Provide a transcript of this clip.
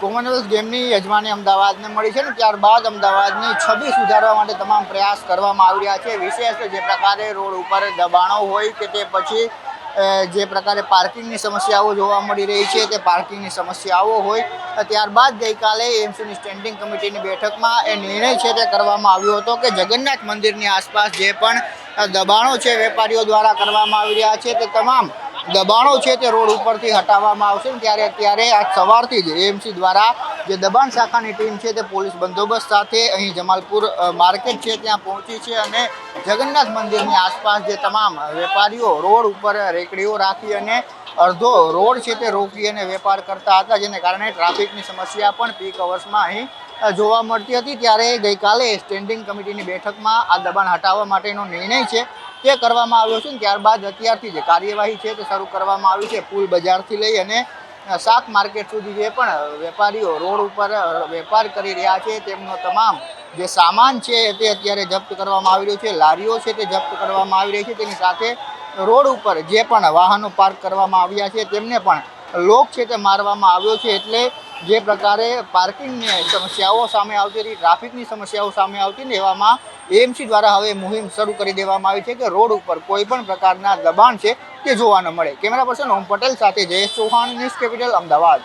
Commonwealth ગેમની યજમાની અમદાવાદને મળી છે ને ત્યારબાદ અમદાવાદની છબી સુધારવા માટે તમામ પ્રયાસ કરવામાં આવી રહ્યા છે। વિશેષ જે પ્રકારે રોડ ઉપર દબાણો હોય કે તે પછી જે પ્રકારે પાર્કિંગની સમસ્યાઓ જોવા મળી રહી છે તે પાર્કિંગની સમસ્યાઓ હોય ત્યારબાદ ગઈકાલે એએમસીની સ્ટેન્ડિંગ કમિટીની બેઠકમાં એ નિર્ણય છે તે કરવામાં આવ્યો હતો કે જગન્નાથ મંદિરની આસપાસ જે પણ દબાણો છે વેપારીઓ દ્વારા કરવામાં આવી રહ્યા છે તે તમામ દબાણો છે તે રોડ ઉપરથી હટાવવામાં આવશે ને ત્યારે અત્યારે આજ સવારથી જ એએમસી દ્વારા જે દબાણ શાખાની ટીમ છે તે પોલીસ બંદોબસ્ત સાથે અહીં જમાલપુર માર્કેટ છે ત્યાં પહોંચી છે અને જગન્નાથ મંદિરની આસપાસ જે તમામ વેપારીઓ રોડ ઉપર રેકડીઓ રાખી અને અડધો રોડ છે તે રોકી અને વેપાર કરતા હતા, જેને કારણે ટ્રાફિકની સમસ્યા પણ પીક અવર્સમાં અહીં જોવા મળતી હતી। ત્યારે ગઈકાલે સ્ટેન્ડિંગ કમિટીની બેઠકમાં આ દબાણ હટાવવા માટેનો નિર્ણય છે તે કરવામાં આવ્યો છે। ત્યારબાદ અત્યારથી જે કાર્યવાહી છે તે શરૂ કરવામાં આવી છે। ફૂલ બજારથી લઈ અને શાક માર્કેટ સુધી જે પણ વેપારીઓ રોડ ઉપર વેપાર કરી રહ્યા છે તેમનો તમામ જે સામાન છે તે અત્યારે જપ્ત કરવામાં આવી રહ્યો છે। લારીઓ છે તે જપ્ત કરવામાં આવી રહી છે, તેની સાથે રોડ ઉપર જે પણ વાહનો પાર્ક કરવામાં આવ્યા છે તેમને પણ લોક છે તે મારવામાં આવ્યો છે। એટલે જે પ્રકારે પાર્કિંગની સમસ્યાઓ સામે આવતી હતી, ટ્રાફિકની સમસ્યાઓ સામે આવતી ને એવામાં એએમસી દ્વારા હવે મુહિમ શરૂ કરી દેવામાં આવી છે કે રોડ ઉપર કોઈ પણ પ્રકારના દબાણ છે તે જોવા ન મળે। કેમેરા પર્સન ઓમ પટેલ સાથે જયેશ ચૌહાણ, ન્યૂઝ કેપિટલ, અમદાવાદ।